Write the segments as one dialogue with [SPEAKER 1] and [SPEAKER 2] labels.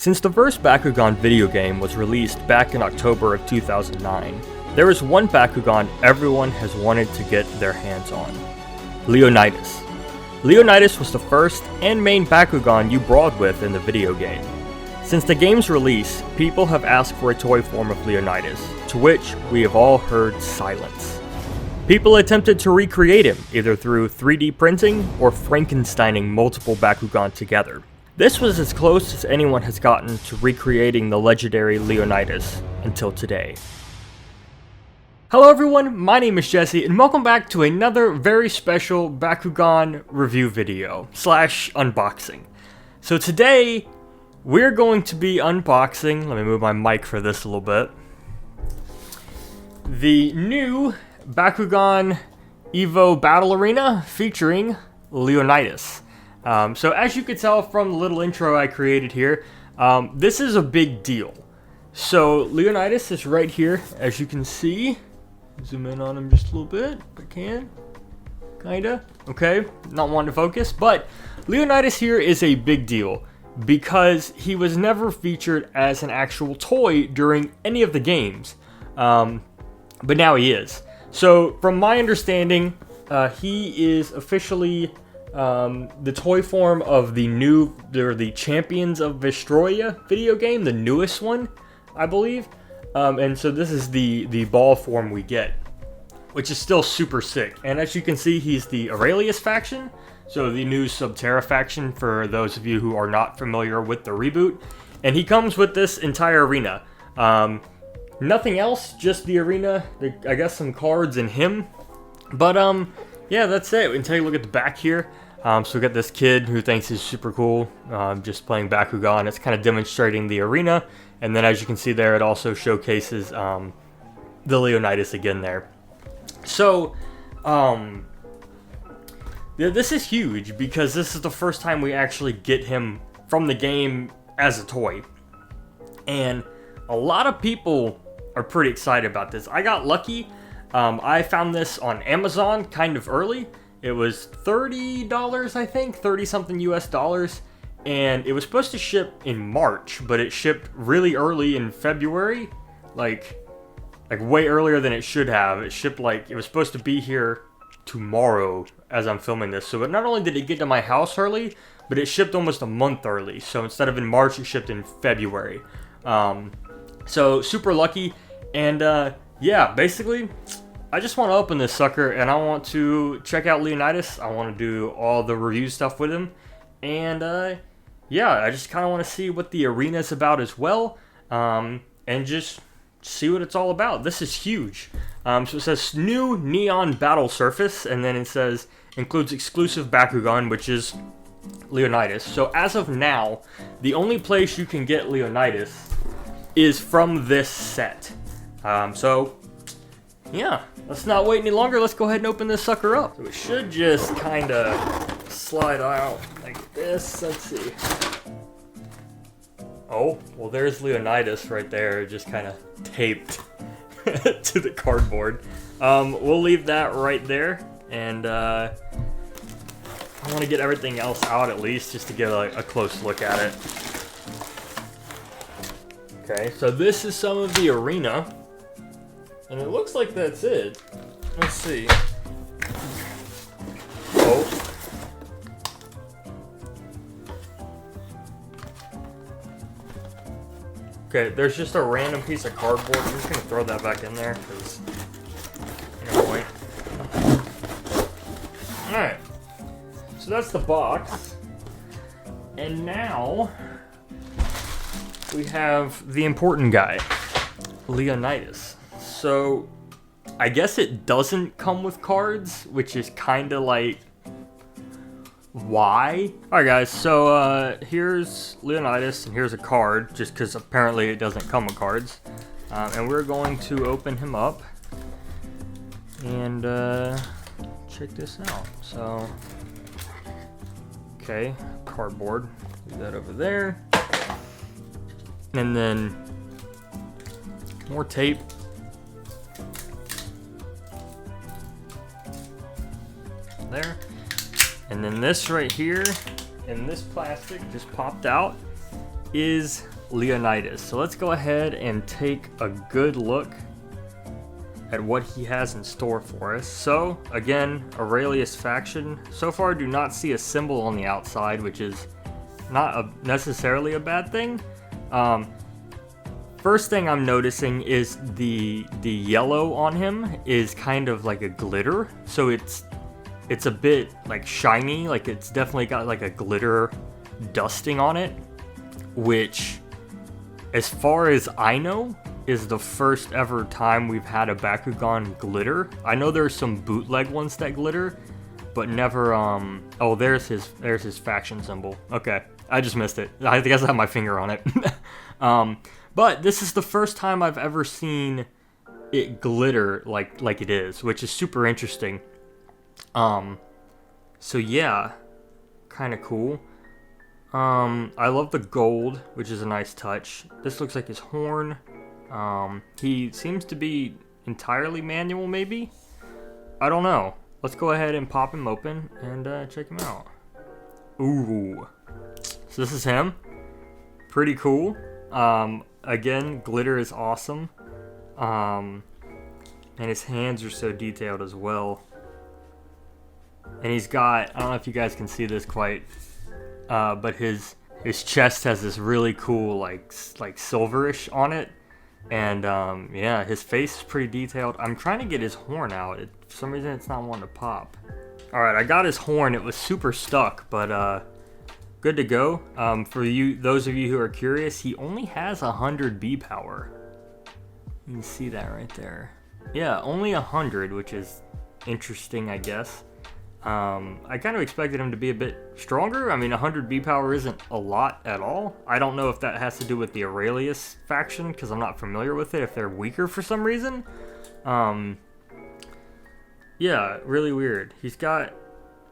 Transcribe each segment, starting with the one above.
[SPEAKER 1] Since the first Bakugan video game was released back in October of 2009, there is one Bakugan everyone has wanted to get their hands on: Leonidas. Leonidas was the first and main Bakugan you brawled with in the video game. Since the game's release, people have asked for a toy form of Leonidas, to which we have all heard silence. People attempted to recreate him, either through 3D printing or Frankensteining multiple Bakugan together. This was as close as anyone has gotten to recreating the legendary Leonidas until today. Hello everyone, my name is Jesse, and welcome back to another very special Bakugan review video, / unboxing. So today, we're going to be unboxing, let me move my mic for this a little bit, the new Bakugan Evo Battle Arena featuring Leonidas. So as you can tell from the little intro I created here, this is a big deal. So Leonidas is right here, as you can see. Zoom in on him just a little bit, if I can. Kinda. Okay, not wanting to focus, but Leonidas here is a big deal because he was never featured as an actual toy during any of the games, but now he is. So from my understanding, he is officially the toy form of the Champions of Vestroia video game, the newest one, I believe. And so this is the ball form we get, which is still super sick. And as you can see, he's the Aurelius faction, so the new Subterra faction for those of you who are not familiar with the reboot. And he comes with this entire arena. Nothing else, just the arena, I guess some cards and him. But yeah, that's it. We can take a look at the back here. So we got this kid who thinks he's super cool, just playing Bakugan. It's kind of demonstrating the arena. And then as you can see there, it also showcases the Leonidas again there. So, this is huge because this is the first time we actually get him from the game as a toy. And a lot of people are pretty excited about this. I got lucky. I found this on Amazon kind of early. It was $30, I think, 30 something US dollars. And it was supposed to ship in March, but it shipped really early in February, like way earlier than it should have. It shipped it was supposed to be here tomorrow as I'm filming this. So not only did it get to my house early, but it shipped almost a month early. So instead of in March, it shipped in February. So super lucky. And yeah, basically, I just want to open this sucker and I want to check out Leonidas. I want to do all the review stuff with him. And yeah, I just kind of want to see what the arena is about as well, and just see what it's all about. This is huge. So it says new neon battle surface, and then it says includes exclusive Bakugan, which is Leonidas. So as of now, the only place you can get Leonidas is from this set. So yeah, let's not wait any longer. Let's go ahead and open this sucker up. So it should just kind of slide out like this. Let's see. Oh, well, there's Leonidas right there, just kind of taped to the cardboard. We'll leave that right there, and I want to get everything else out at least, just to get a close look at it. Okay, so this is some of the arena, and it looks like that's it. Let's see. Oh. Okay, there's just a random piece of cardboard. I'm just gonna throw that back in there because no point. Alright, so that's the box. And now we have the important guy, Leonidas. So I guess it doesn't come with cards, which is kind of like, why? Alright guys, so here's Leonidas and here's a card, just because apparently it doesn't come with cards. And we're going to open him up and check this out. So, okay, cardboard, leave that over there. And then more tape. There. And then this right here, and this plastic just popped out, is Leonidas. So let's go ahead and take a good look at what he has in store for us. So again, Aurelius faction. So far do not see a symbol on the outside, which is not necessarily a bad thing. First thing I'm noticing is the yellow on him is kind of like a glitter, so it's a bit like shiny, like it's definitely got like a glitter dusting on it, which, as far as I know, is the first ever time we've had a Bakugan glitter. I know there's some bootleg ones that glitter, but never, oh, there's his faction symbol. Okay, I just missed it. I guess I have my finger on it. But this is the first time I've ever seen it glitter like it is, which is super interesting. So yeah, kind of cool. I love the gold, which is a nice touch. This looks like his horn. He seems to be entirely manual, maybe? I don't know. Let's go ahead and pop him open and check him out. Ooh. So this is him. Pretty cool. Again, glitter is awesome. And his hands are so detailed as well. And he's got, I don't know if you guys can see this quite, but his chest has this really cool like silverish on it. And yeah, his face is pretty detailed. I'm trying to get his horn out. For some reason it's not wanting to pop. Alright, I got his horn. It was super stuck, but good to go. For those of you who are curious, he only has 100 B power. You can see that right there. Yeah, only 100, which is interesting, I guess. I kind of expected him to be a bit stronger. I mean, 100 B power isn't a lot at all. I don't know if that has to do with the Aurelius faction, because I'm not familiar with it, if they're weaker for some reason. Yeah, really weird. He's got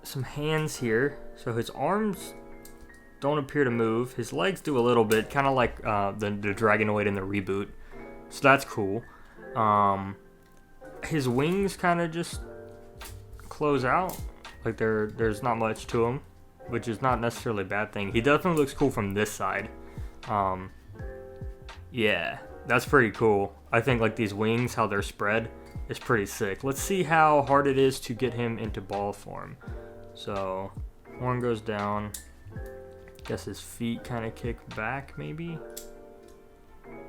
[SPEAKER 1] some hands here, so his arms don't appear to move. His legs do a little bit, kind of like the Dragonoid in the reboot. So that's cool. His wings kind of just close out. Like there's not much to him, which is not necessarily a bad thing. He definitely looks cool from this side. Yeah, that's pretty cool. I think like these wings, how they're spread, is pretty sick. Let's see how hard it is to get him into ball form. So, horn goes down. Guess his feet kind of kick back, maybe?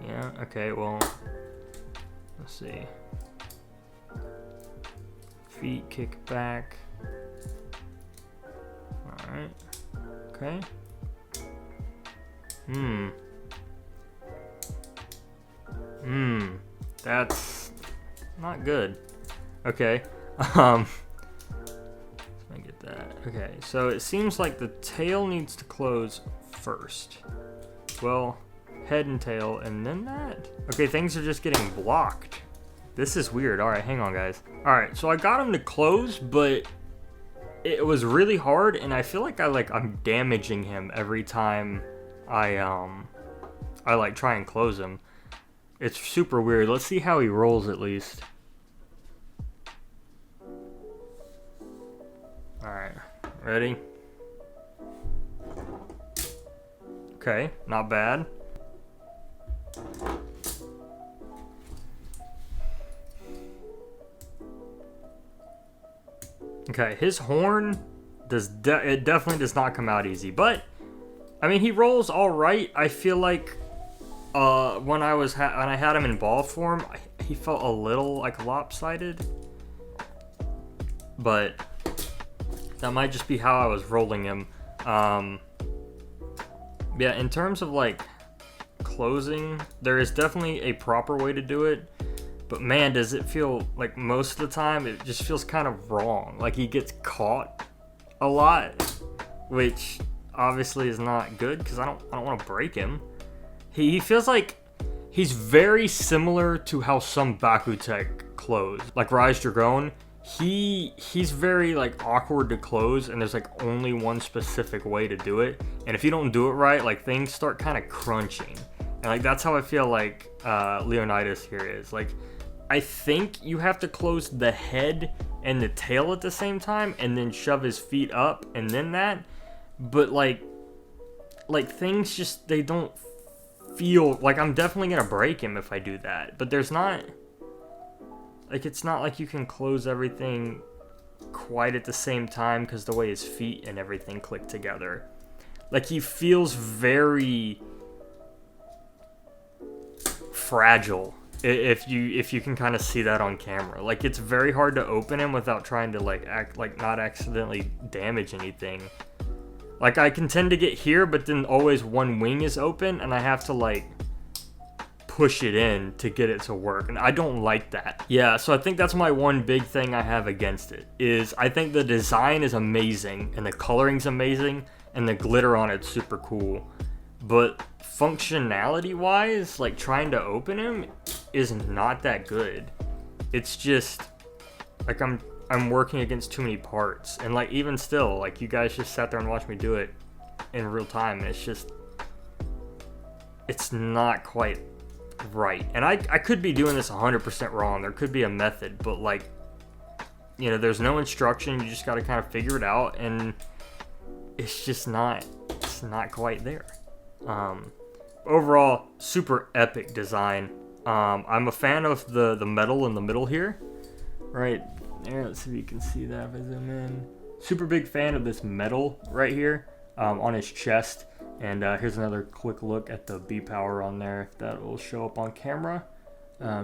[SPEAKER 1] Yeah, okay, well, let's see. Feet kick back. Alright. Okay. That's not good. Okay. Let me get that. Okay, so it seems like the tail needs to close first. Well, head and tail, and then that? Okay, things are just getting blocked. This is weird. Alright, hang on, guys. Alright, so I got him to close, but it was really hard, and I feel like I'm damaging him every time I like try and close him. It's super weird. Let's see how he rolls at least. Alright, ready? Okay, not bad. Okay, his horn it definitely does not come out easy, but I mean he rolls all right. I feel like when I had him in ball form, he felt a little like lopsided, but that might just be how I was rolling him. Yeah, in terms of like closing, there is definitely a proper way to do it. But man, does it feel like most of the time it just feels kind of wrong. Like he gets caught a lot, which obviously is not good because I don't want to break him. He feels like he's very similar to how some Bakutech close. Like Rise Dragon, he's very like awkward to close, and there's like only one specific way to do it. And if you don't do it right, like things start kind of crunching. And like that's how I feel like Leonidas here is. Like I think you have to close the head and the tail at the same time and then shove his feet up and then that. But like things just, they don't feel like I'm definitely gonna break him if I do that. But there's not, like, it's not like you can close everything quite at the same time because the way his feet and everything click together. Like, he feels very fragile, if you can kind of see that on camera. Like, it's very hard to open him without trying to like act like not accidentally damage anything. Like, I can tend to get here, but then always one wing is open and I have to like push it in to get it to work, and I don't like that. Yeah, so I think that's my one big thing I have against it, is I think the design is amazing and the coloring's amazing and the glitter on it's super cool, but functionality wise, like trying to open him is not that good. It's just like I'm working against too many parts, and like even still, like you guys just sat there and watched me do it in real time, and it's not quite right. And I could be doing this 100% wrong. There could be a method, but like, you know, there's no instruction. You just got to kind of figure it out, and it's not quite there. Overall, super epic design. I'm a fan of the metal in the middle here, right there. Let's see if you can see that if I zoom in. Super big fan of this metal right here on his chest. And here's another quick look at the B power on there. That will show up on camera.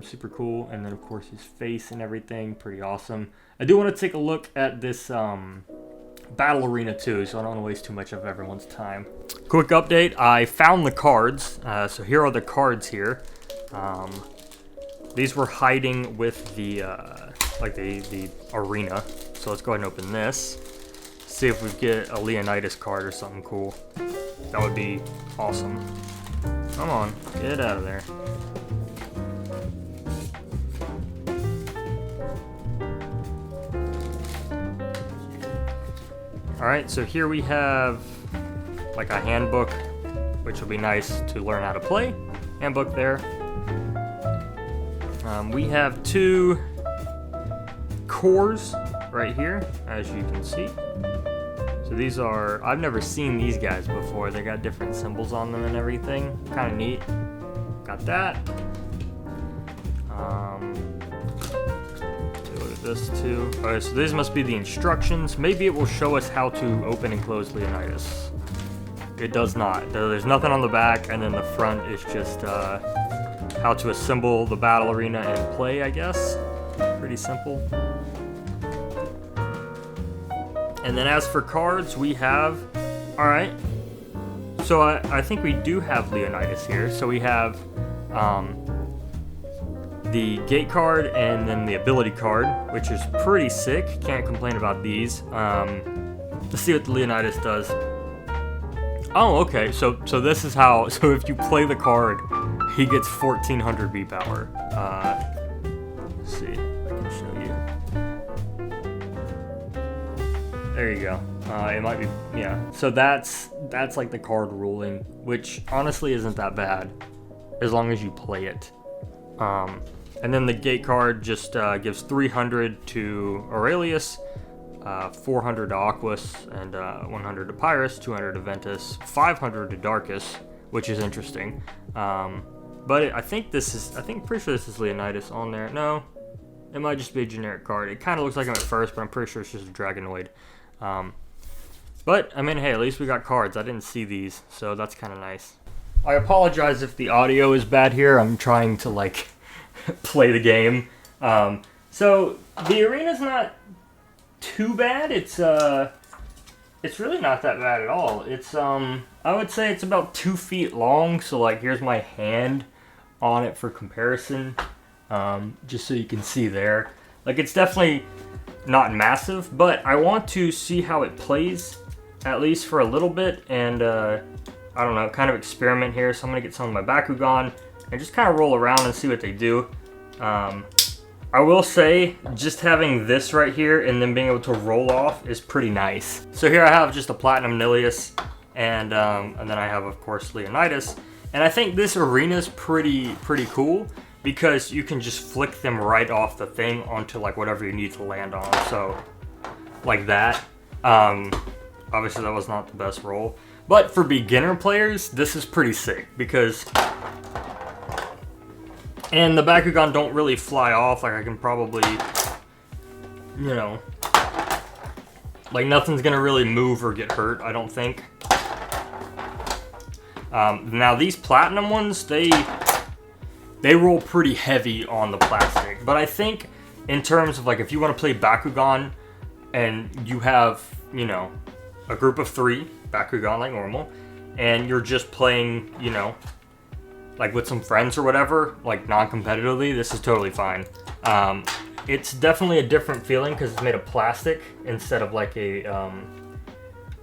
[SPEAKER 1] Super cool. And then of course his face and everything, pretty awesome. I do want to take a look at this battle arena too, so I don't want to waste too much of everyone's time. Quick update, I found the cards. So here are the cards here. These were hiding with the the arena. So let's go ahead and open this. See if we get a Leonidas card or something cool. That would be awesome. Come on, get out of there. Alright, so here we have like a handbook, which will be nice to learn how to play. Handbook there. We have two cores right here, as you can see. So these are, I've never seen these guys before. They got different symbols on them and everything. Kind of neat. Got that. Look at this too. Alright, so these must be the instructions. Maybe it will show us how to open and close Leonidas. It does not. There's nothing on the back, and then the front is just how to assemble the battle arena and play, I guess. Pretty simple. And then as for cards, we have, all right, so I think we do have Leonidas here. So we have the gate card and then the ability card, which is pretty sick. Can't complain about these. Let's see what the Leonidas does. Oh, okay, so this is how, so if you play the card, he gets 1400 B power. Let's see, I can show you. There you go. It might be, yeah. So that's like the card ruling, which honestly isn't that bad, as long as you play it. And then the gate card just gives 300 to Aurelius, 400 to Aquas, and 100 to Pyrrhus, 200 to Ventus, 500 to Darkus, which is interesting. But I think pretty sure this is Leonidas on there. No, it might just be a generic card. It kind of looks like him at first, but I'm pretty sure it's just a Dragonoid. But, I mean, hey, at least we got cards. I didn't see these, so that's kind of nice. I apologize if the audio is bad here. I'm trying to, like, play the game. So, the arena's not too bad. It's really not that bad at all. It's, I would say it's about 2 feet long, so, like, here's my hand on it for comparison, just so you can see there. Like, it's definitely not massive, but I want to see how it plays, at least for a little bit, and I don't know, kind of experiment here. So I'm gonna get some of my Bakugan and just kind of roll around and see what they do. I will say, just having this right here and then being able to roll off is pretty nice. So here I have just a Platinum Nilius, and then I have, of course, Leonidas. And I think this arena is pretty cool, because you can just flick them right off the thing onto like whatever you need to land on. So like that. Obviously that was not the best roll, But for beginner players, this is pretty sick because... And the Bakugan don't really fly off, like I can probably, you know... Like nothing's gonna really move or get hurt, I don't think. Now these platinum ones, they roll pretty heavy on the plastic. But I think in terms of like if you want to play Bakugan and you have, you know, a group of 3 Bakugan like normal, and you're just playing, you know, like with some friends or whatever, like non-competitively, this is totally fine. It's definitely a different feeling because it's made of plastic instead of like a,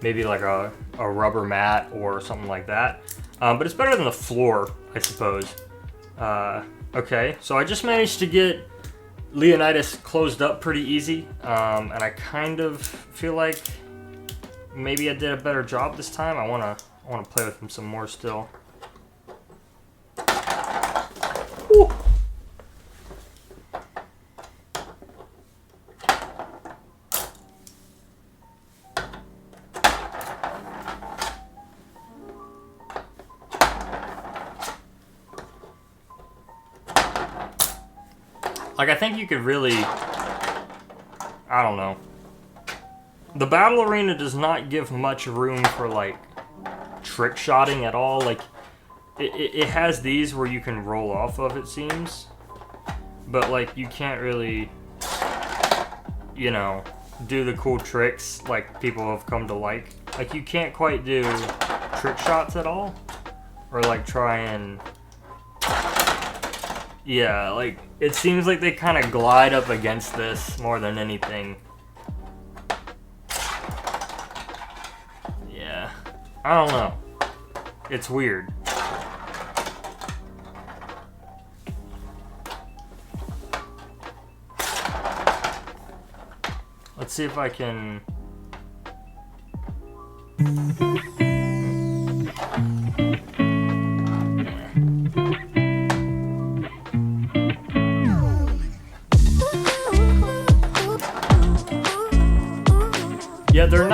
[SPEAKER 1] maybe like a rubber mat or something like that. But it's better than the floor, I suppose. Okay, so I just managed to get Leonidas closed up pretty easy. And I kind of feel like maybe I did a better job this time. I wanna play with him some more still. Woo. Like, I think you could really, I don't know. The Battle Arena does not give much room for, like, trick shotting at all. Like, it has these where you can roll off of, it seems. But, like, you can't really, you know, do the cool tricks like people have come to like. Like, you can't quite do trick shots at all. Or, like, try and... Yeah, like, it seems like they kind of glide up against this more than anything. Yeah. I don't know. It's weird. Let's see if I can... Yeah, they're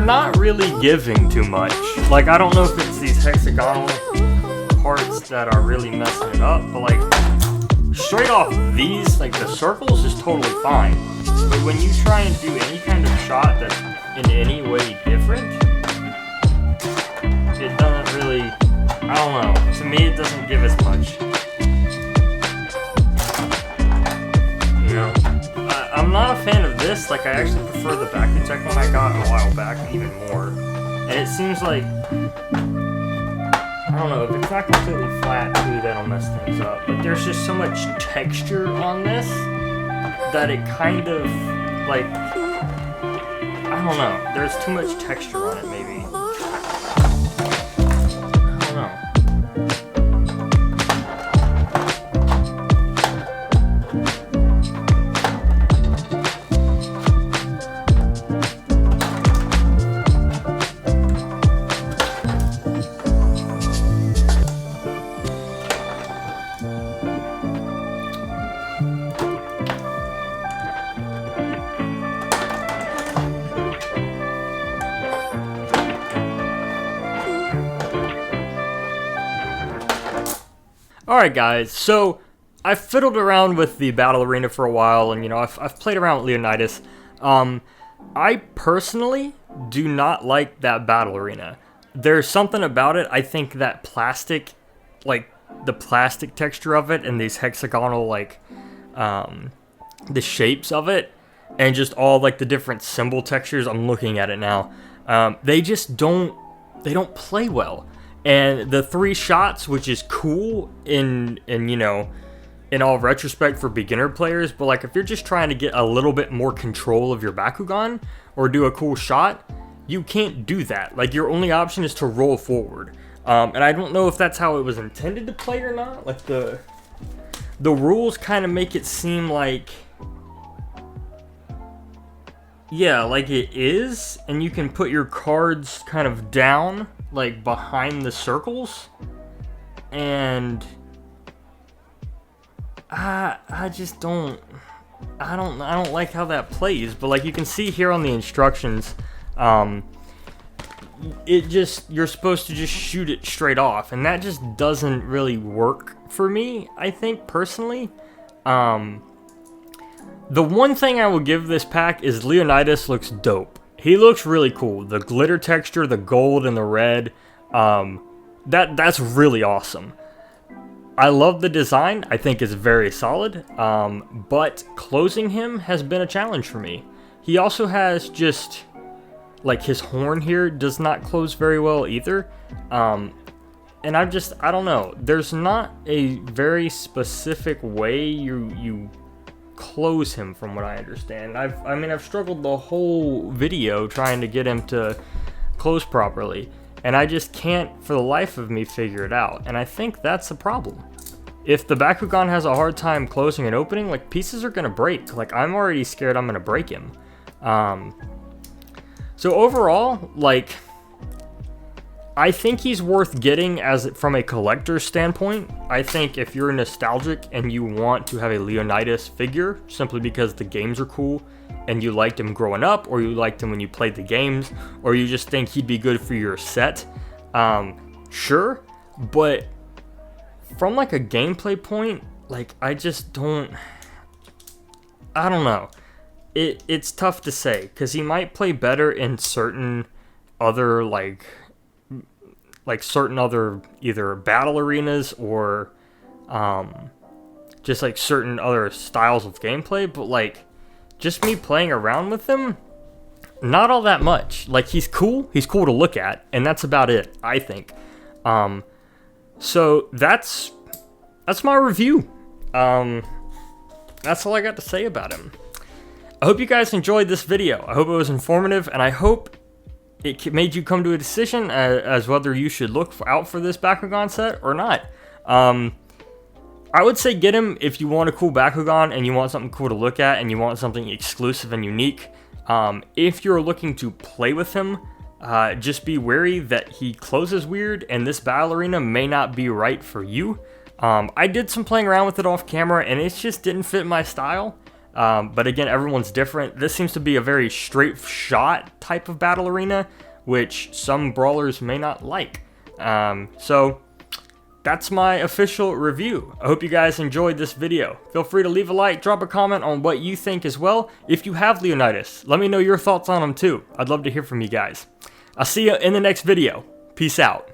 [SPEAKER 1] not really giving too much. Like, I don't know if it's these hexagonal parts that are really messing it up, but like, straight off these, like the circles is totally fine. But when you try and do any kind of shot that's in any way different, it doesn't really, I don't know, to me it doesn't give as much. You know? I'm not a fan of this. Like, I actually prefer the Bakutech one I got a while back even more. And it seems like, I don't know, if it's not completely flat too, that'll mess things up. But there's just so much texture on this that it kind of, like, I don't know. There's too much texture on it, maybe. I don't know. Alright guys, so I fiddled around with the Battle Arena for a while, and you know, I've played around with Leonidas. I personally do not like that Battle Arena. There's something about it, I think that plastic, like the plastic texture of it and these hexagonal, like, the shapes of it, and just all like the different symbol textures, I'm looking at it now, they just don't play well. And the 3 shots, which is cool in you know, in all retrospect for beginner players, but like if you're just trying to get a little bit more control of your Bakugan or do a cool shot, you can't do that. Like, your only option is to roll forward. And I don't know if that's how it was intended to play or not. Like, the rules kind of make it seem like, yeah, like it is, and you can put your cards kind of down, like behind the circles, and I just don't like how that plays. But like you can see here on the instructions, you're supposed to just shoot it straight off, and that just doesn't really work for me, I think, personally. The one thing I will give this pack is Leonidas looks dope. He looks really cool. The glitter texture, the gold and the red, that's really awesome. I love the design. I think it's very solid, but closing him has been a challenge for me. He also has just, like, his horn here does not close very well either. And I don't know. There's not a very specific way you close him, from what I understand. I've struggled the whole video trying to get him to close properly, and I just can't for the life of me figure it out, and I think that's the problem. If the Bakugan has a hard time closing and opening, like, pieces are gonna break. Like, I'm already scared I'm gonna break him. So overall, like, I think he's worth getting from a collector's standpoint. I think if you're nostalgic and you want to have a Leonidas figure simply because the games are cool and you liked him growing up, or you liked him when you played the games, or you just think he'd be good for your set, sure. But from, like, a gameplay point, like, I don't know. It's tough to say, because he might play better in certain other, like certain other either battle arenas or just, like, certain other styles of gameplay, but, like, just me playing around with him, not all that much. Like, he's cool to look at, and that's about it, I think. So that's my review. That's all I got to say about him. I hope you guys enjoyed this video. I hope it was informative, and I hope it made you come to a decision as whether you should look out for this Bakugan set or not. I would say get him if you want a cool Bakugan and you want something cool to look at and you want something exclusive and unique. If you're looking to play with him, just be wary that he closes weird and this battle arena may not be right for you. I did some playing around with it off camera and it just didn't fit my style. But again, everyone's different. This seems to be a very straight shot type of battle arena, which some brawlers may not like. So that's my official review. I hope you guys enjoyed this video. Feel free to leave a like, drop a comment on what you think as well. If you have Leonidas, let me know your thoughts on him too. I'd love to hear from you guys. I'll see you in the next video. Peace out.